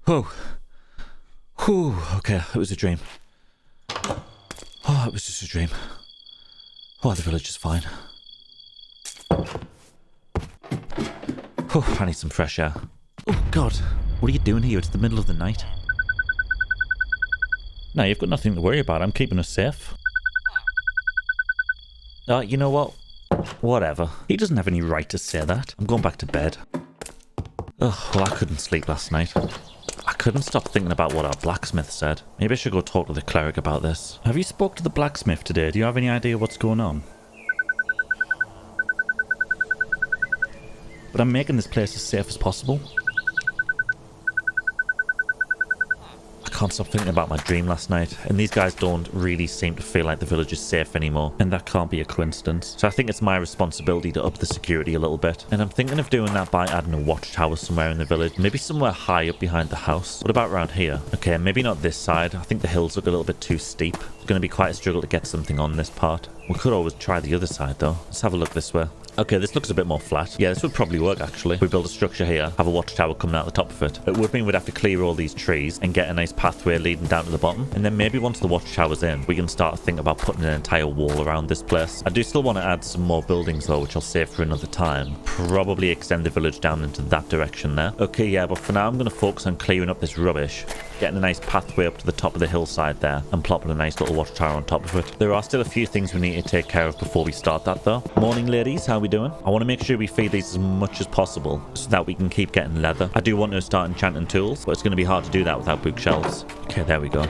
Whoa. Whew. Okay, it was a dream. Oh, it was just a dream. Oh, the village is fine. Oh, I need some fresh air. Oh, God. What are you doing here? It's the middle of the night. No, you've got nothing to worry about. I'm keeping us safe. You know what? Whatever. He doesn't have any right to say that. I'm going back to bed. Ugh, well, I couldn't sleep last night. I couldn't stop thinking about what our blacksmith said. Maybe I should go talk to the cleric about this. Have you spoke to the blacksmith today? Do you have any idea what's going on? But I'm making this place as safe as possible. I can't stop thinking about my dream last night, and these guys don't really seem to feel like the village is safe anymore, and that can't be a coincidence. So I think it's my responsibility to up the security a little bit, and I'm thinking of doing that by adding a watchtower somewhere in the village, maybe somewhere high up behind the house. What about around here? Okay, maybe not this side. I think the hills look a little bit too steep. It's going to be quite a struggle to get something on this part. We could always try the other side though. Let's have a look this way. Okay, this looks a bit more flat. Yeah, this would probably work actually. We build a structure here, have a watchtower coming out the top of it. It would mean we'd have to clear all these trees and get a nice pathway leading down to the bottom. And then maybe once the watchtower's in, we can start to think about putting an entire wall around this place. I do still want to add some more buildings though, which I'll save for another time. Probably extend the village down into that direction there. Okay, yeah, but for now I'm going to focus on clearing up this rubbish, getting a nice pathway up to the top of the hillside there, and plopping a nice little watchtower on top of it. There are still a few things we need to take care of before we start that though. Morning ladies, how we doing? I want to make sure we feed these as much as possible so that we can keep getting leather. I do want to start enchanting tools, but it's going to be hard to do that without bookshelves. Okay, there we go.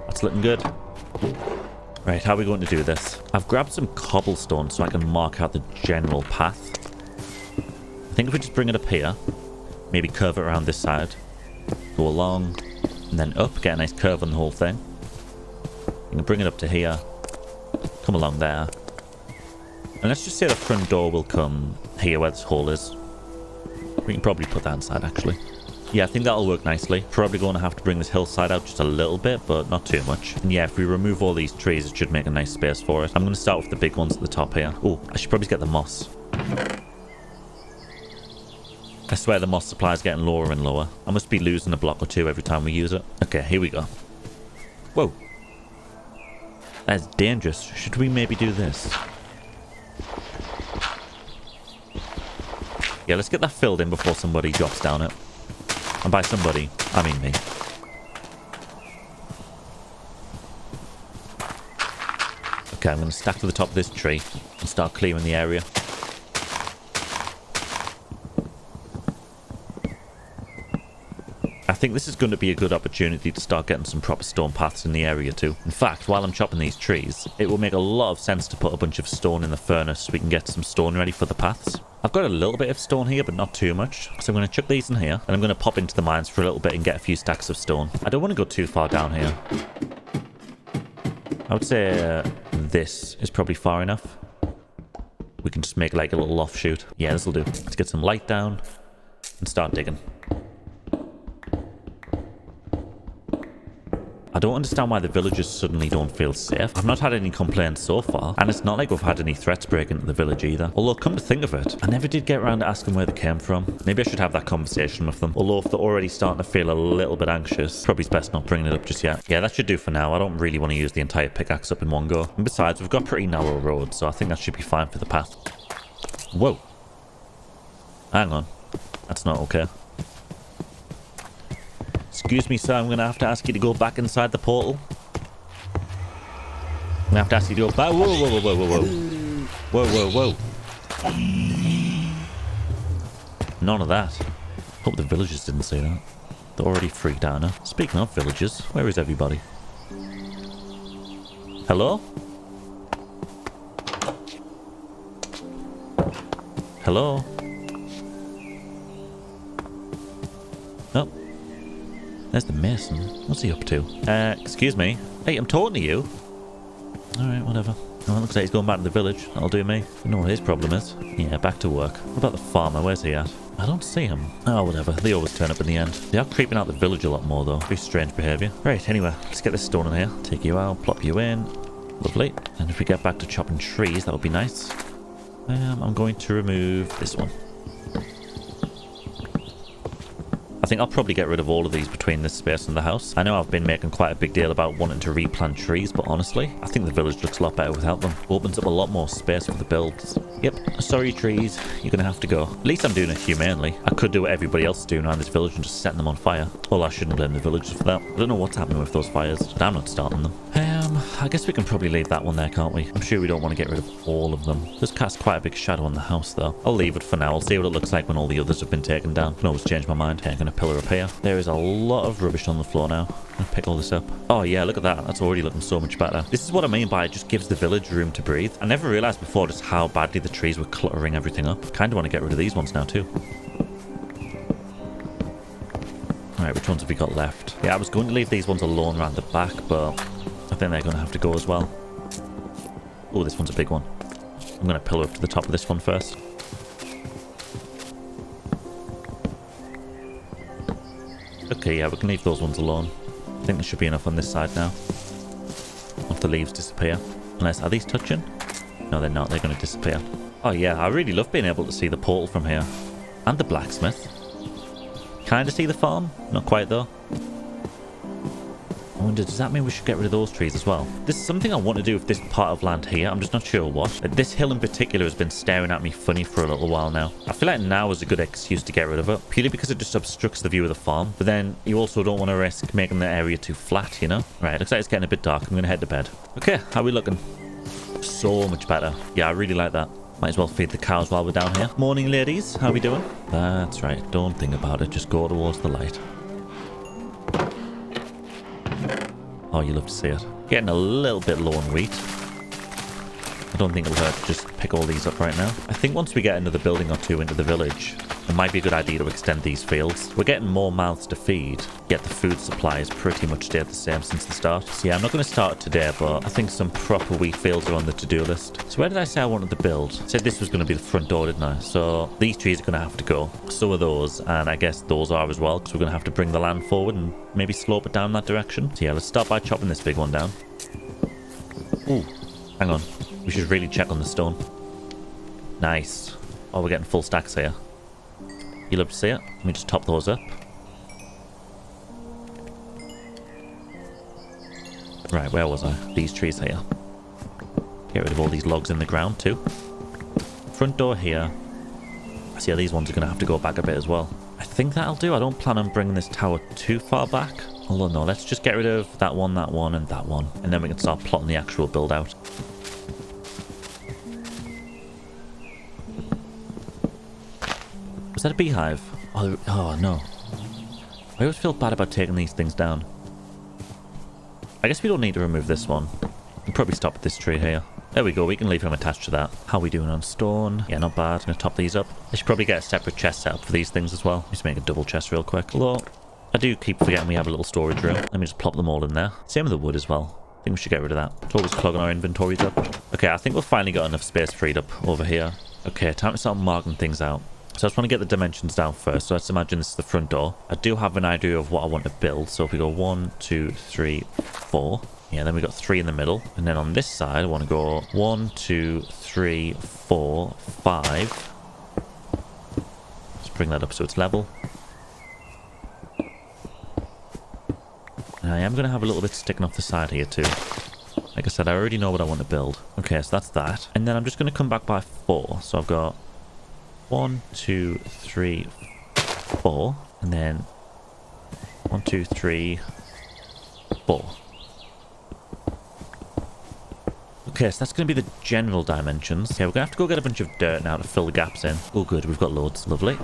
That's looking good. Right, how are we going to do this? I've grabbed some cobblestone so I can mark out the general path. I think if we just bring it up here, maybe curve it around this side, go along, and then up, get a nice curve on the whole thing. You can bring it up to here, come along there. And let's just say the front door will come here where this hole is. We can probably put that inside actually. Yeah, I think that'll work nicely. Probably going to have to bring this hillside out just a little bit, but not too much. And yeah, if we remove all these trees, it should make a nice space for it. I'm going to start with the big ones at the top here. Oh, I should probably get the moss. I swear the moss supply is getting lower and lower. I must be losing a block or two every time we use it. Okay, here we go. Whoa. That's dangerous. Should we maybe do this? Yeah, let's get that filled in before somebody drops down it. And by somebody, I mean me. Okay, I'm going to stack to the top of this tree and start clearing the area. I think this is going to be a good opportunity to start getting some proper stone paths in the area too. In fact, while I'm chopping these trees, it will make a lot of sense to put a bunch of stone in the furnace so we can get some stone ready for the paths. I've got a little bit of stone here, but not too much. So I'm going to chuck these in here, and I'm going to pop into the mines for a little bit and get a few stacks of stone. I don't want to go too far down here. I would say this is probably far enough. We can just make like a little offshoot. Yeah, this will do. Let's get some light down and start digging. I don't understand why the villagers suddenly don't feel safe. I've not had any complaints so far, and it's not like we've had any threats break into the village either. Although, come to think of it, I never did get around to asking where they came from. Maybe I should have that conversation with them. Although, if they're already starting to feel a little bit anxious, probably it's best not bringing it up just yet. Yeah, that should do for now. I don't really want to use the entire pickaxe up in one go. And besides, we've got pretty narrow roads, so I think that should be fine for the path. Whoa. Hang on. That's not okay. Excuse me, sir, I'm going to have to ask you to go back inside the portal. I'm going to have to ask you to go back. Whoa, whoa, whoa, whoa, whoa, whoa. Whoa, whoa, whoa. None of that. Hope the villagers didn't see that. They're already freaked out now. Speaking of villagers, where is everybody? Hello? Hello? Oh. There's the mason. What's he up to? Excuse me. Hey, I'm talking to you. Alright, whatever. Well, it looks like he's going back to the village. That'll do me. We know what his problem is. Yeah, back to work. What about the farmer? Where's he at? I don't see him. Oh, whatever. They always turn up in the end. They are creeping out the village a lot more, though. Pretty strange behaviour. Right, anyway, let's get this stone in here. Take you out, plop you in. Lovely. And if we get back to chopping trees, that would be nice. I'm going to remove this one. I think I'll probably get rid of all of these between this space and the house. I know I've been making quite a big deal about wanting to replant trees, but honestly, I think the village looks a lot better without them. Opens up a lot more space for the builds. Yep, sorry trees, you're gonna have to go. At least I'm doing it humanely. I could do what everybody else is doing around this village and just setting them on fire. Well, I shouldn't blame the villagers for that. I don't know what's happening with those fires, but I'm not starting them. I guess we can probably leave that one there, can't we? I'm sure we don't want to get rid of all of them. This casts quite a big shadow on the house, though. I'll leave it for now. I'll see what it looks like when all the others have been taken down. I can always change my mind. Okay, I'm going to pillar up here. There is a lot of rubbish on the floor now. I'm going to pick all this up. Oh, yeah, look at that. That's already looking so much better. This is what I mean by it just gives the village room to breathe. I never realized before just how badly the trees were cluttering everything up. Kind of want to get rid of these ones now, too. Alright, which ones have we got left? Yeah, I was going to leave these ones alone around the back, but I think they're going to have to go as well. Oh, this one's a big one. I'm going to pillar up to the top of this one first. Okay, yeah, we can leave those ones alone. I think there should be enough on this side now. Once the leaves disappear. Unless, are these touching? No, they're not. They're going to disappear. Oh, yeah, I really love being able to see the portal from here. And the blacksmith. Kind of see the farm. Not quite, though. I wonder, does that mean we should get rid of those trees as well? This is something I want to do with this part of land here. I'm just not sure what. This hill in particular has been staring at me funny for a little while now. I feel like now is a good excuse to get rid of it. Purely because it just obstructs the view of the farm. But then you also don't want to risk making the area too flat, you know? Right, looks like it's getting a bit dark. I'm going to head to bed. Okay, how are we looking? So much better. Yeah, I really like that. Might as well feed the cows while we're down here. Morning, ladies. How are we doing? That's right. Don't think about it. Just go towards the light. Oh, you love to see it. Getting a little bit low on wheat. I don't think it'll hurt to just pick all these up right now. I think once we get another building or two into the village, it might be a good idea to extend these fields. We're getting more mouths to feed, yet the food supply has pretty much stayed the same since the start. So yeah, I'm not going to start today, but I think some proper wheat fields are on the to-do list. So where did I say I wanted to build? I said this was going to be the front door, didn't I? So these trees are going to have to go. So are those, and I guess those are as well, because we're going to have to bring the land forward and maybe slope it down that direction. So yeah, let's start by chopping this big one down. Ooh, hang on. We should really check on the stone. Nice. Oh, we're getting full stacks here. You love to see it? Let me just top those up. Right, where was I? These trees here. Get rid of all these logs in the ground too. Front door here. I see how these ones are going to have to go back a bit as well. I think that'll do. I don't plan on bringing this tower too far back. Although no, let's just get rid of that one, and that one. And then we can start plotting the actual build out. Was that a beehive? Oh no. I always feel bad about taking these things down. I guess we don't need to remove this one. We'll probably stop at this tree here. There we go, we can leave him attached to that. How are we doing on stone? Yeah, not bad. I'm going to top these up. I should probably get a separate chest set up for these things as well. Just make a double chest real quick. Although, I do keep forgetting we have a little storage room. Let me just plop them all in there. Same with the wood as well. I think we should get rid of that. It's always clogging our inventories up. Okay, I think we've finally got enough space freed up over here. Okay, time to start marking things out. So I just want to get the dimensions down first. So let's imagine this is the front door. I do have an idea of what I want to build. So if we go 1, 2, 3, 4. Yeah, then we got 3 in the middle. And then on this side, I want to go 1, 2, 3, 4, 5. Let's bring that up so it's level. And I am going to have a little bit sticking off the side here too. Like I said, I already know what I want to build. Okay, so that's that. And then I'm just going to come back by 4. So I've got 1, 2, 3, 4, and then 1, 2, 3, 4. Okay, so that's going to be the general dimensions. Okay, we're going to have to go get a bunch of dirt now to fill the gaps in. Oh good, we've got loads. Lovely.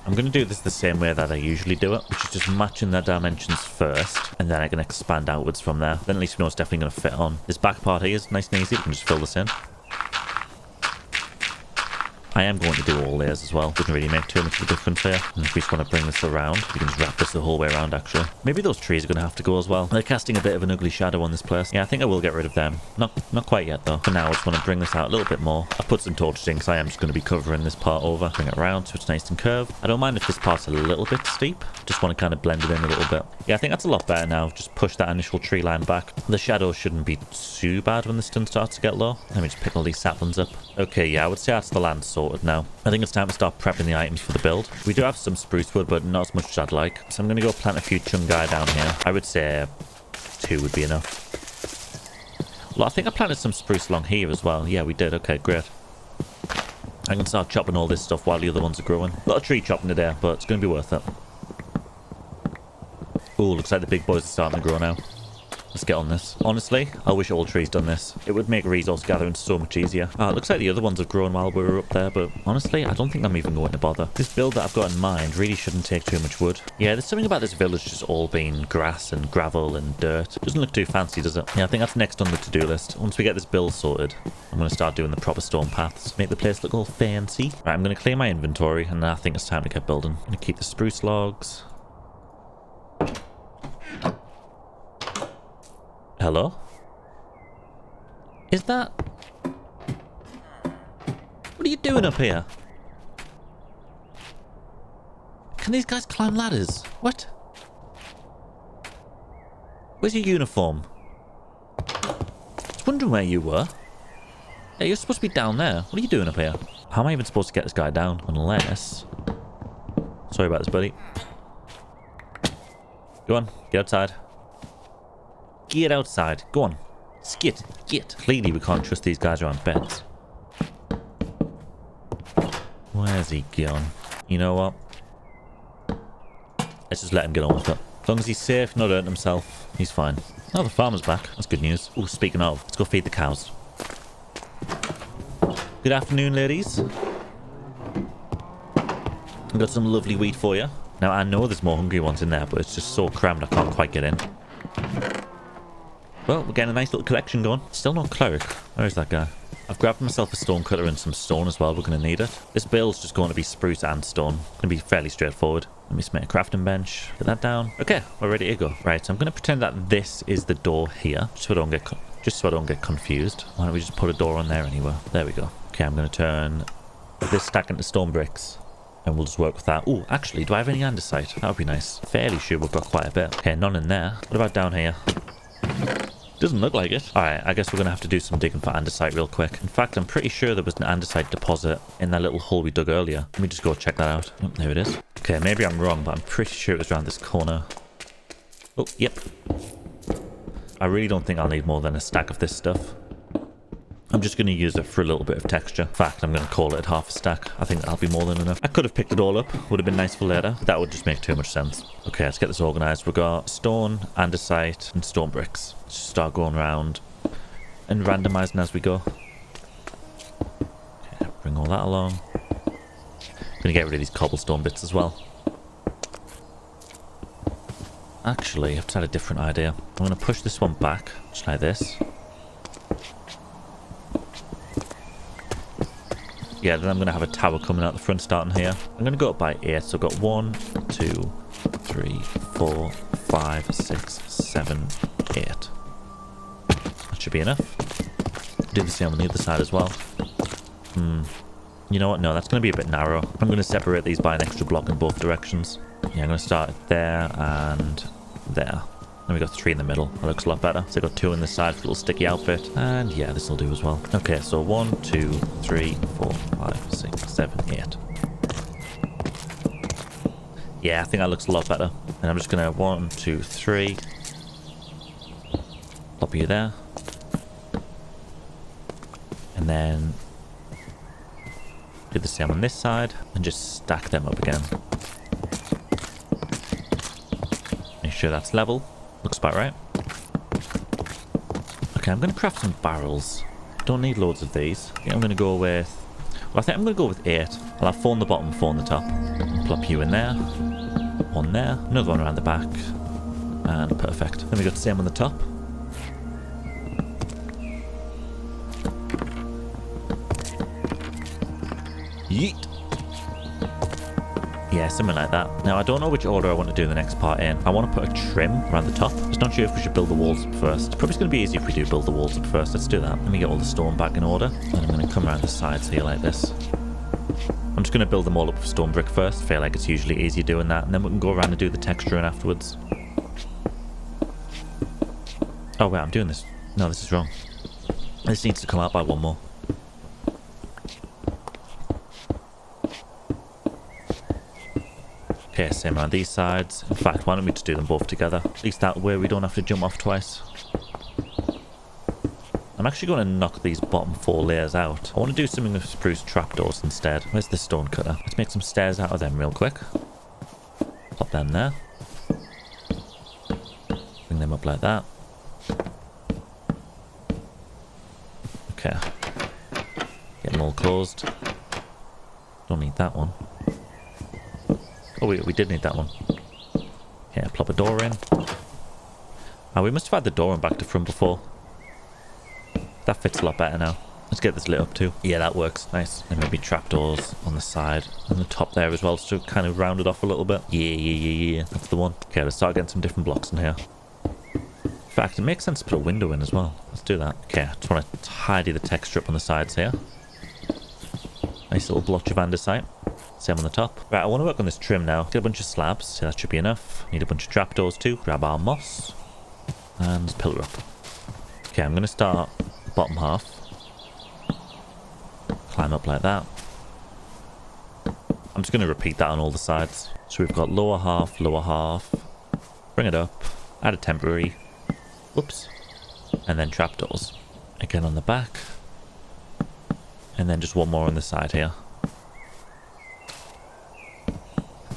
I'm going to do this the same way that I usually do it, which is just matching their dimensions first, and then I can expand outwards from there. Then at least we know it's definitely going to fit on. This back part here is nice and easy. We can just fill this in. I am going to do all layers as well. Doesn't really make too much of a difference here. And if we just want to bring this around, we can just wrap this the whole way around actually. Maybe those trees are going to have to go as well. They're casting a bit of an ugly shadow on this place. Yeah, I think I will get rid of them. Not quite yet though. For now, I just want to bring this out a little bit more. I've put some torches in because I am just going to be covering this part over. Bring it around so it's nice and curved. I don't mind if this part's a little bit steep. Just want to kind of blend it in a little bit. Yeah, I think that's a lot better now. Just push that initial tree line back. The shadow shouldn't be too bad when the sun starts to get low. Let me just pick all these saplings up. Okay, yeah, I would say that's the land sorted. sorted now. I think it's time to start prepping the items for the build. We do have some spruce wood, but not as much as I'd like. So I'm going to go plant a few chungai down here. I would say 2 would be enough. Well, I think I planted some spruce along here as well. Yeah, we did. Okay, great. I can start chopping all this stuff while the other ones are growing. A lot of tree chopping today, but it's going to be worth it. Oh, looks like the big boys are starting to grow now. Let's get on this. Honestly, I wish all trees done this. It would make resource gathering so much easier. It looks like the other ones have grown while we were up there, but honestly, I don't think I'm even going to bother. This build that I've got in mind really shouldn't take too much wood. Yeah, there's something about this village just all being grass and gravel and dirt. Doesn't look too fancy, does it? Yeah, I think that's next on the to-do list. Once we get this build sorted, I'm going to start doing the proper stone paths. Make the place look all fancy. Right, I'm going to clear my inventory, and I think it's time to get building. I'm going to keep the spruce logs. Hello? Is that... What are you doing up here? Can these guys climb ladders? What? Where's your uniform? I was wondering where you were. Yeah, you're supposed to be down there. What are you doing up here? How am I even supposed to get this guy down? Unless... Sorry about this, buddy. Go on, get outside. Get outside. Go on. Skit. Get. Clearly we can't trust these guys around beds. Where's he gone? You know what? Let's just let him get on with it. As long as he's safe, not hurting himself, he's fine. Oh, the farmer's back. That's good news. Oh, speaking of, let's go feed the cows. Good afternoon, ladies. I've got some lovely wheat for you. Now, I know there's more hungry ones in there, but it's just so crammed I can't quite get in. Well, we're getting a nice little collection going. Still no cleric. Where is that guy? I've grabbed myself a stone cutter and some stone as well. We're going to need it. This build's just going to be spruce and stone. Going to be fairly straightforward. Let me make a crafting bench. Put that down. Okay, we're ready to go. Right, so I'm going to pretend that this is the door here. Just so I don't get confused. Why don't we just put a door on there anyway? There we go. Okay, I'm going to turn this stack into stone bricks. And we'll just work with that. Oh, actually, do I have any andesite? That would be nice. Fairly sure we've got quite a bit. Okay, none in there. What about down here? Doesn't look like it. Alright, I guess we're going to have to do some digging for andesite real quick. In fact, I'm pretty sure there was an andesite deposit in that little hole we dug earlier. Let me just go check that out. Oh, there it is. Okay, maybe I'm wrong, but I'm pretty sure it was around this corner. Oh, yep. I really don't think I'll need more than a stack of this stuff. I'm just going to use it for a little bit of texture. In fact, I'm going to call it half a stack. I think that'll be more than enough. I could have picked it all up. Would have been nice for later. That would just make too much sense. Okay, let's get this organized. We've got stone, andesite, and stone bricks. Let's just start going around and randomizing as we go. Okay, bring all that along. I'm going to get rid of these cobblestone bits as well. Actually, I've just had a different idea. I'm going to push this one back, just like this. Yeah, then I'm going to have a tower coming out the front starting here. I'm going to go up by 8. So I've got 1, 2, 3, 4, 5, 6, 7, 8. That should be enough. Do the same on the other side as well. You know what? No, that's going to be a bit narrow. I'm going to separate these by an extra block in both directions. Yeah, I'm going to start there and there. And we got 3 in the middle. That looks a lot better. So I got 2 on this side for a little sticky outfit. And yeah, this will do as well. Okay, so 1, 2, 3, 4, 5, 6, 7, 8. Yeah, I think that looks a lot better. And I'm just going to 1, 2, 3. Pop you there. And then do the same on this side. And just stack them up again. Make sure that's level. Looks about right. Okay, I'm going to craft some barrels. Don't need loads of these. I think I'm going to go with... Well, I think I'm going to go with 8. I'll have 4 on the bottom, 4 on the top. Plop you in there. 1 there. Another one around the back. And perfect. Then we got the same on the top. Yeet. Yeah, something like that. Now, I don't know which order I want to do the next part in. I want to put a trim around the top. Just not sure if we should build the walls up first. Probably going to be easy if we do build the walls up first. Let's do that. Let me get all the stone back in order. And I'm going to come around the sides here like this. I'm just going to build them all up with stone brick first. I feel like it's usually easier doing that. And then we can go around and do the texturing afterwards. Oh, wait, I'm doing this. No, this is wrong. This needs to come out by 1 more. Okay, same around these sides. In fact, why don't we just do them both together? At least that way we don't have to jump off twice. I'm actually going to knock these bottom 4 layers out. I want to do something with spruce trapdoors instead. Where's the stone cutter? Let's make some stairs out of them real quick. Pop them there. Bring them up like that. Okay. Get them all closed. Don't need that one. Oh wait, we did need that one. Okay, plop a door in. Oh, we must have had the door in back to front before. That fits a lot better now. Let's get this lit up too. Yeah, that works. Nice. And maybe trapdoors on the side and the top there as well, just to kind of round it off a little bit. Yeah. That's the one. Okay, let's start getting some different blocks in here. In fact, it makes sense to put a window in as well. Let's do that. Okay, I just want to tidy the texture up on the sides here. Nice little blotch of andesite. Same on the top. Right, I want to work on this trim now. Get a bunch of slabs. So that should be enough. Need a bunch of trapdoors too. Grab our moss. And pillar up. Okay, I'm going to start bottom half. Climb up like that. I'm just going to repeat that on all the sides. So we've got lower half, bring it up, add a temporary, whoops, and then trapdoors. Again on the back, and then just one more on the side here.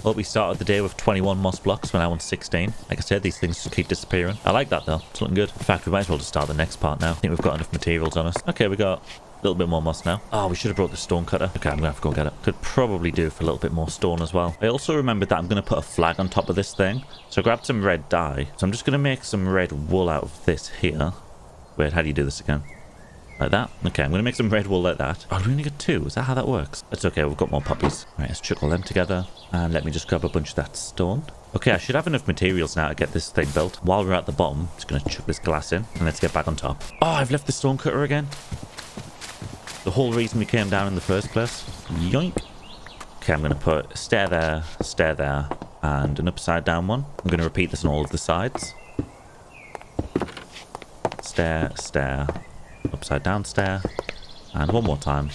Well, we started the day with 21 moss blocks, we're now on 16. Like I said, these things just keep disappearing. I like that though, it's looking good. In fact, we might as well just start the next part now. I think we've got enough materials on us. Okay, we got a little bit more moss now. Oh, we should have brought the stone cutter. Okay, I'm gonna have to go get it. Could probably do for a little bit more stone as well. I also remembered that I'm gonna put a flag on top of this thing. So I grabbed some red dye. So I'm just gonna make some red wool out of this here. Wait, how do you do this again? Like that? Okay, I'm gonna make some red wool like that. Oh, we only got 2. Is that how that works? It's okay, we've got more poppies. Right, let's chuck all them together. And let me just grab a bunch of that stone. Okay, I should have enough materials now to get this thing built. While we're at the bottom, just gonna chuck this glass in. And let's get back on top. Oh, I've left the stone cutter again. The whole reason we came down in the first place. Yoink. Okay, I'm gonna put a stair there, and an upside down one. I'm gonna repeat this on all of the sides. Stair, upside down stair, and one more time.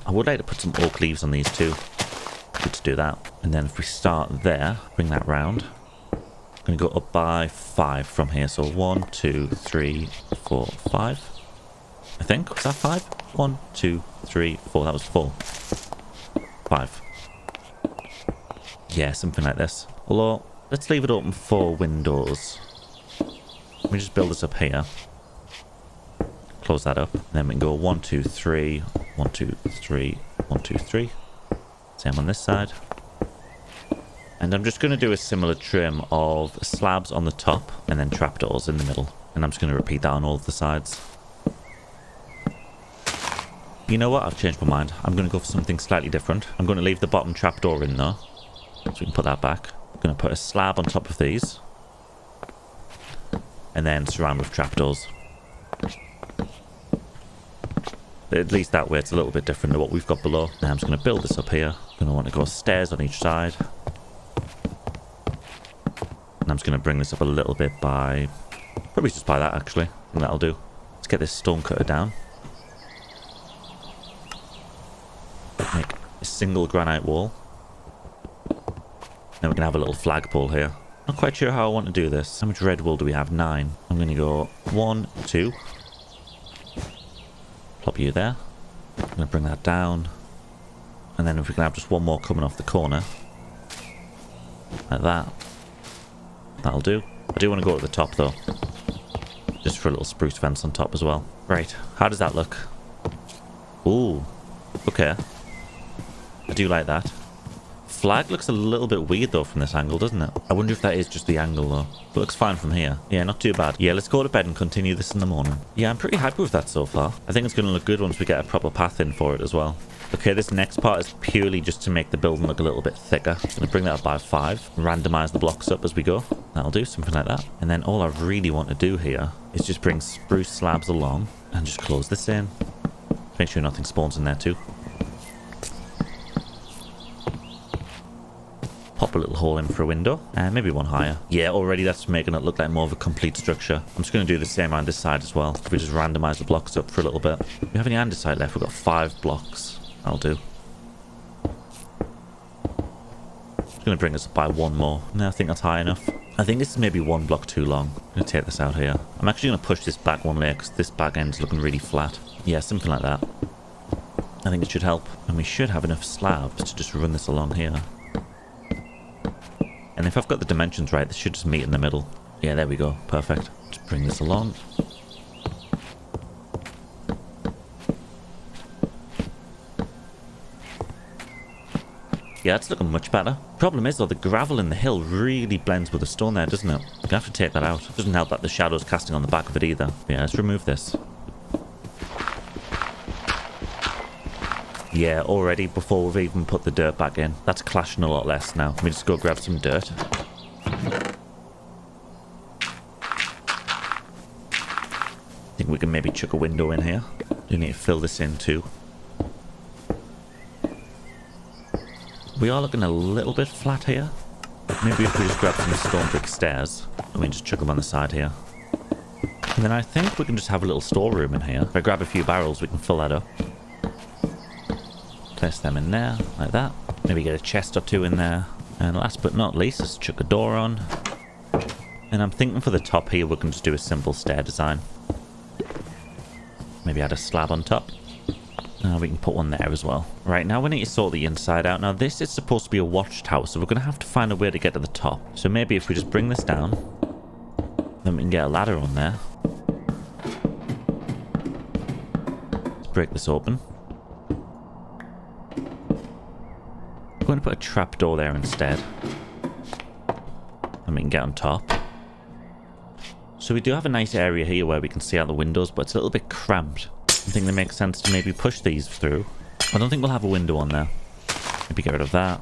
I would like to put some oak leaves on these too. Good to do that. And then if we start there, bring that round. I'm going to go up by 5 from here. So 1, 2, 3, 4, 5. I think. Was that 5? 1, 2, 3, 4. That was 4. 5. Yeah, something like this. Although, let's leave it open for windows. Let me just build this up here. Close that up. And then we can go 1, 2, 3, 1, 2, 3, 1, 2, 3. Same on this side. And I'm just going to do a similar trim of slabs on the top and then trapdoors in the middle. And I'm just going to repeat that on all of the sides. You know what? I've changed my mind. I'm going to go for something slightly different. I'm going to leave the bottom trapdoor in though. So we can put that back. I'm going to put a slab on top of these. And then surround with trapdoors. At least that way it's a little bit different to what we've got below. Now I'm just going to build this up here. I'm going to want to go stairs on each side. And I'm just going to bring this up a little bit by... probably just by that actually. And that'll do. Let's get this stone cutter down. Make a single granite wall. Then we can have a little flagpole here. Not quite sure how I want to do this. How much red wool do we have? 9. I'm going to go 1, 2... Plop you there. I'm going to bring that down. And then if we can have just one more coming off the corner. Like that. That'll do. I do want to go at the top though. Just for a little spruce fence on top as well. Right. How does that look? Ooh. Okay. I do like that. Flag looks a little bit weird though from this angle, doesn't it? I wonder if that is just the angle though. It looks fine from here. Yeah, not too bad. Yeah, let's go to bed and continue this in the morning. Yeah, I'm pretty happy with that so far. I think it's going to look good once we get a proper path in for it as well. Okay, this next part is purely just to make the building look a little bit thicker. I'm going to bring that up by 5. Randomize the blocks up as we go. That'll do, something like that. And then all I really want to do here is just bring spruce slabs along and just close this in. Make sure nothing spawns in there too. Pop a little hole in for a window, and maybe one higher. Yeah, already that's making it look like more of a complete structure. I'm just going to do the same on this side as well. We just randomize the blocks up for a little bit. Do we have any andesite left? We've got 5 blocks. That'll do. going to bring us up by one more. No, I think that's high enough. I think this is maybe one block too long. I'm going to take this out here. I'm actually going to push this back one layer because this back end's looking really flat. Yeah, something like that. I think it should help. And we should have enough slabs to just run this along here. And if I've got the dimensions right, this should just meet in the middle. Yeah, there we go. Perfect. Just bring this along. Yeah, it's looking much better. Problem is, though, the gravel in the hill really blends with the stone there, doesn't it? You have to take that out. It doesn't help that the shadow's casting on the back of it either. Yeah, let's remove this. Yeah, already, before we've even put the dirt back in. That's clashing a lot less now. Let me just go grab some dirt. I think we can maybe chuck a window in here. We need to fill this in too. We are looking a little bit flat here. Maybe if we just grab some stone brick stairs and we just chuck them on the side here. And then I think we can just have a little storeroom in here. If I grab a few barrels, we can fill that up. Place them in there, like that. Maybe get a chest or two in there. And last but not least, let's chuck a door on. And I'm thinking for the top here, we can just do a simple stair design. Maybe add a slab on top. We can put one there as well. Right, now we need to sort the inside out. Now this is supposed to be a watchtower, so we're going to have to find a way to get to the top. So maybe if we just bring this down, then we can get a ladder on there. Let's break this open. I'm going to put a trapdoor there instead. And we can get on top. So we do have a nice area here where we can see out the windows, but it's a little bit cramped. I think it makes sense to maybe push these through. I don't think we'll have a window on there. Maybe get rid of that.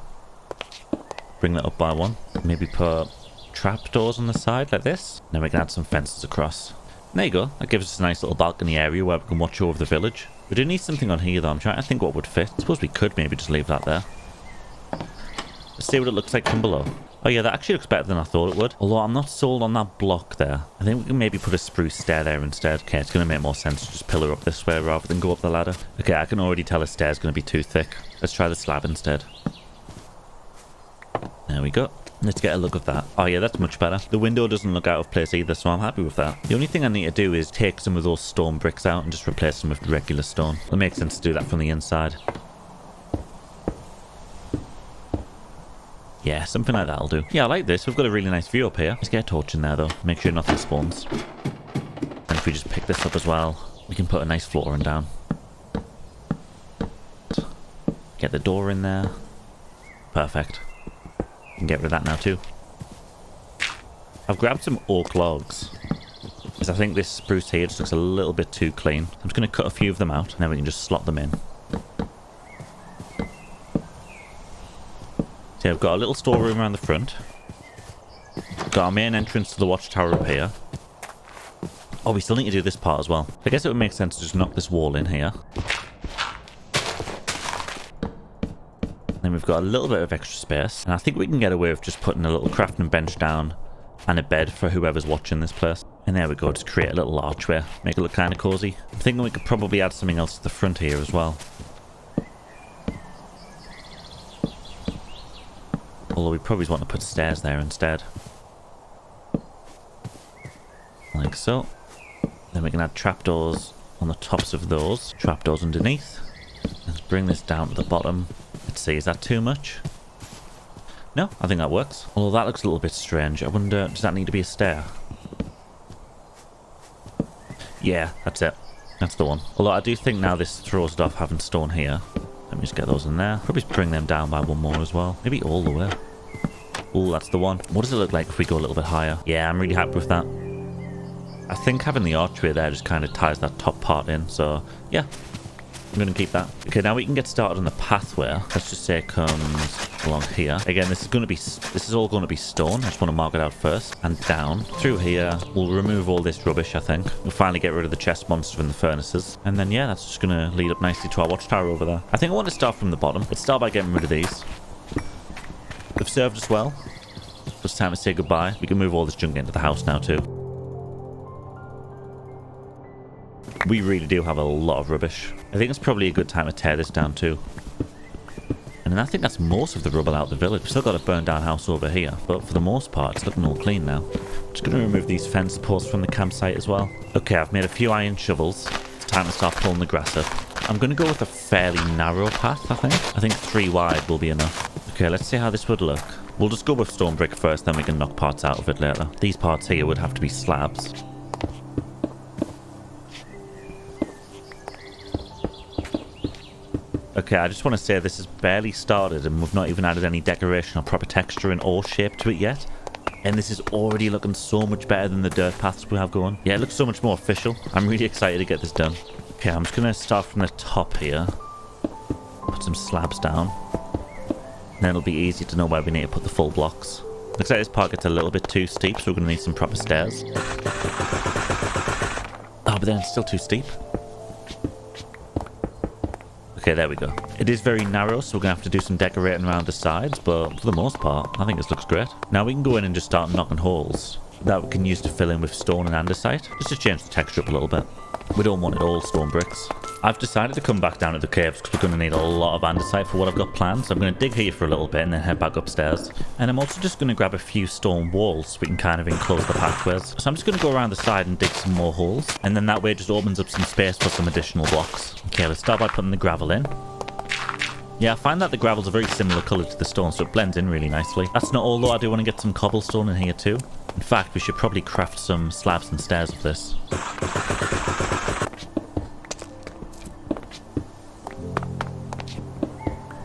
Bring that up by one. Maybe put trapdoors on the side like this. Then we can add some fences across. There you go. That gives us a nice little balcony area where we can watch over the village. We do need something on here though. I'm trying to think what would fit. I suppose we could maybe just leave that there. Let's see what it looks like from below. Oh yeah, that actually looks better than I thought it would. Although I'm not sold on that block there. I think we can maybe put a spruce stair there instead. Okay, it's going to make more sense to just pillar up this way rather than go up the ladder. Okay, I can already tell a stair's going to be too thick. Let's try the slab instead. There we go. Let's get a look of that. Oh yeah, that's much better. The window doesn't look out of place either, so I'm happy with that. The only thing I need to do is take some of those stone bricks out and just replace them with regular stone. It makes sense to do that from the inside. Yeah, something like that'll do. Yeah, I like this. We've got a really nice view up here. Let's get a torch in there, though. Make sure nothing spawns. And if we just pick this up as well, we can put a nice flooring down. Get the door in there. Perfect. We can get rid of that now, too. I've grabbed some oak logs, because I think this spruce here just looks a little bit too clean. I'm just going to cut a few of them out, and then we can just slot them in. So I've got a little storeroom around the front. Got our main entrance to the watchtower up here. Oh, we still need to do this part as well. I guess it would make sense to just knock this wall in here. Then we've got a little bit of extra space. And I think we can get away with just putting a little crafting bench down and a bed for whoever's watching this place. And there we go, just create a little archway. Make it look kind of cozy. I'm thinking we could probably add something else to the front here as well. Although we probably want to put stairs there instead. Like so. Then we can add trapdoors on the tops of those. Trapdoors underneath. Let's bring this down to the bottom. Let's see, is that too much? No, I think that works. Although that looks a little bit strange. I wonder, does that need to be a stair? Yeah, that's it. That's the one. Although I do think now this throws it off having stone here. Let me just get those in there. Probably bring them down by one more as well. Maybe all the way. Oh, that's the one. What does it look like if we go a little bit higher? Yeah, I'm really happy with that. I think having the archway there just kind of ties that top part in. So, yeah. I'm going to keep that. Okay, now we can get started on the pathway. Let's just say it comes along here. Again, this is all going to be stone. I just want to mark it out first. And down. Through here. We'll remove all this rubbish, I think. We'll finally get rid of the chest monster and the furnaces. And then, yeah, that's just going to lead up nicely to our watchtower over there. I think I want to start from the bottom. Let's start by getting rid of these. They've served us well. It's time to say goodbye. We can move all this junk into the house now, too. We really do have a lot of rubbish. I think it's probably a good time to tear this down too. And And then I think that's most of the rubble out of the village. We've still got a burned down house over here, but for the most part, it's looking all clean now. I'm just going to remove these fence posts from the campsite as well. Okay, I've made a few iron shovels. It's time to start pulling the grass up. I'm going to go with a fairly narrow path, I think. I think 3 wide will be enough. Okay, let's see how this would look. We'll just go with stone brick first, then we can knock parts out of it later. These parts here would have to be slabs. Okay, I just want to say this has barely started and we've not even added any decoration or proper texture and or shape to it yet. And this is already looking so much better than the dirt paths we have going. Yeah, it looks so much more official. I'm really excited to get this done. Okay, I'm just going to start from the top here. Put some slabs down. And then it'll be easy to know where we need to put the full blocks. Looks like this part gets a little bit too steep, so we're going to need some proper stairs. Oh, but then it's still too steep. Okay, there we go. It is very narrow, so we're going to have to do some decorating around the sides, but for the most part, I think this looks great. Now we can go in and just start knocking holes that we can use to fill in with stone and andesite, just to change the texture up a little bit. We don't want it all stone bricks. I've decided to come back down to the caves because we're going to need a lot of andesite for what I've got planned. So I'm going to dig here for a little bit and then head back upstairs. And I'm also just going to grab a few stone walls so we can kind of enclose the pathways. So I'm just going to go around the side and dig some more holes. And then that way it just opens up some space for some additional blocks. Okay, let's start by putting the gravel in. Yeah, I find that the gravel's a very similar colour to the stone, so it blends in really nicely. That's not all though, I do want to get some cobblestone in here too. In fact, we should probably craft some slabs and stairs of this.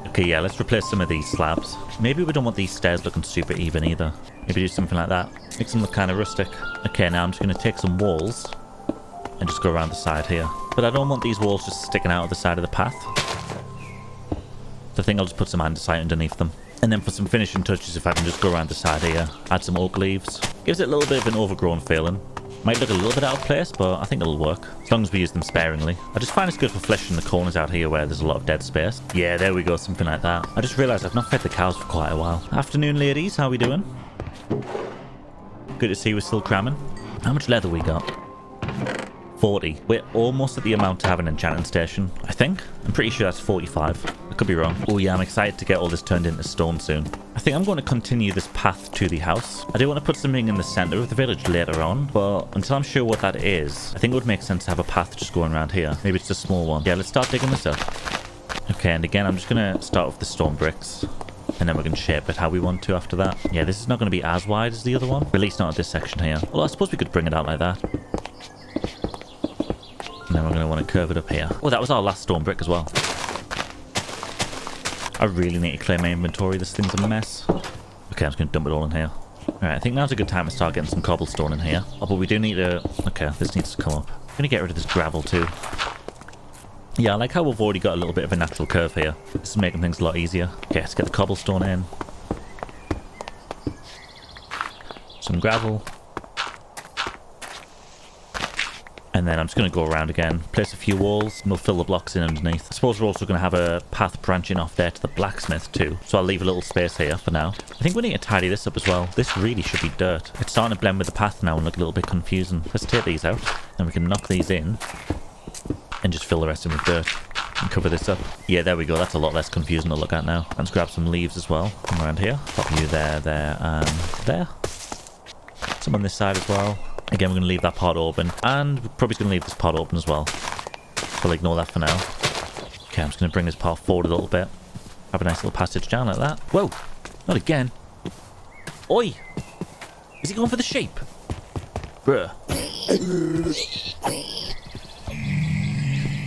Okay, yeah, let's replace some of these slabs. Maybe we don't want these stairs looking super even either. Maybe do something like that. Make them look kind of rustic. Okay, now I'm just going to take some walls and just go around the side here. But I don't want these walls just sticking out of the side of the path. So I think I'll just put some andesite underneath them. And then for some finishing touches, if I can just go around the side here, add some oak leaves. Gives it a little bit of an overgrown feeling. Might look a little bit out of place, but I think it'll work. As long as we use them sparingly. I just find it's good for fleshing the corners out here where there's a lot of dead space. Yeah, there we go, something like that. I just realised I've not fed the cows for quite a while. Afternoon, ladies, how we doing? Good to see we're still cramming. How much leather we got? 40. We're almost at the amount to have an enchanting station, I think. I'm pretty sure that's 45. I could be wrong. Oh yeah, I'm excited to get all this turned into stone soon. I think I'm going to continue this path to the house. I do want to put something in the center of the village later on, but until I'm sure what that is, I think it would make sense to have a path just going around here. Maybe it's a small one. Yeah, let's start digging this up. Okay, and again, I'm just going to start with the stone bricks. And then we can shape it how we want to after that. Yeah, this is not going to be as wide as the other one. At least not at this section here. Well, I suppose we could bring it out like that. And then we're going to want to curve it up here. Oh, that was our last stone brick as well. I really need to clear my inventory. This thing's a mess. Okay, I'm just going to dump it all in here. Alright, I think now's a good time to start getting some cobblestone in here. Oh, but we do need to... Okay, this needs to come up. I'm going to get rid of this gravel too. Yeah, I like how we've already got a little bit of a natural curve here. This is making things a lot easier. Okay, let's get the cobblestone in. Some gravel. And then I'm just going to go around again, place a few walls, and we'll fill the blocks in underneath. I suppose we're also going to have a path branching off there to the blacksmith too. So I'll leave a little space here for now. I think we need to tidy this up as well. This really should be dirt. It's starting to blend with the path now and look a little bit confusing. Let's take these out, and we can knock these in, and just fill the rest in with dirt, and cover this up. Yeah, there we go. That's a lot less confusing to look at now. Let's grab some leaves as well. Come around here. Pop you there, there, and there. Some on this side as well. Again, we're going to leave that part open, and we're probably going to leave this part open as well. So we'll ignore that for now. Okay, I'm just going to bring this part forward a little bit. Have a nice little passage down like that. Whoa! Not again. Oi! Is he going for the sheep? Bruh.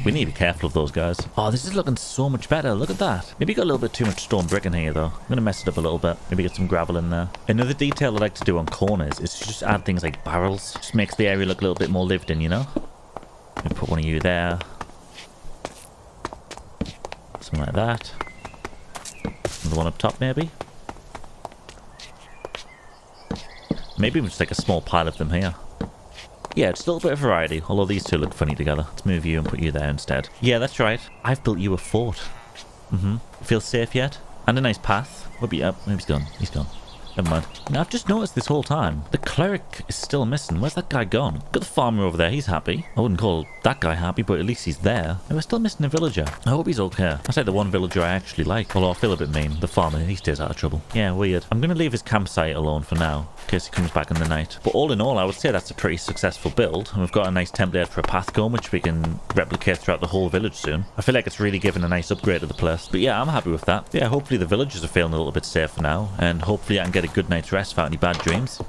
We need to be careful of those guys. Oh, this is looking so much better. Look at that. Maybe got a little bit too much stone brick in here, though. I'm going to mess it up a little bit. Maybe get some gravel in there. Another detail I like to do on corners is to just add things like barrels. Just makes the area look a little bit more lived in, you know? Maybe put one of you there. Something like that. Another one up top, maybe. Maybe just like a small pile of them here. Yeah, just a little bit of variety, although these two look funny together. Let's move you and put you there instead. Yeah, that's right. I've built you a fort. Feel safe yet? And a nice path. We'll be up. Maybe he's gone. He's gone. Never mind. Now, I've just noticed this whole time, the cleric is still missing. Where's that guy gone? Got the farmer over there. He's happy. I wouldn't call that guy happy, but at least he's there. And we're still missing a villager. I hope he's okay. That's like the one villager I actually like. Although I feel a bit mean. The farmer, he stays out of trouble. Yeah, weird. I'm going to leave his campsite alone for now, in case he comes back in the night. But all in all, I would say that's a pretty successful build. And we've got a nice template for a path going, which we can replicate throughout the whole village soon. I feel like it's really given a nice upgrade to the place. But yeah, I'm happy with that. Yeah, hopefully the villagers are feeling a little bit safer now. And hopefully I can get a good night's rest without any bad dreams.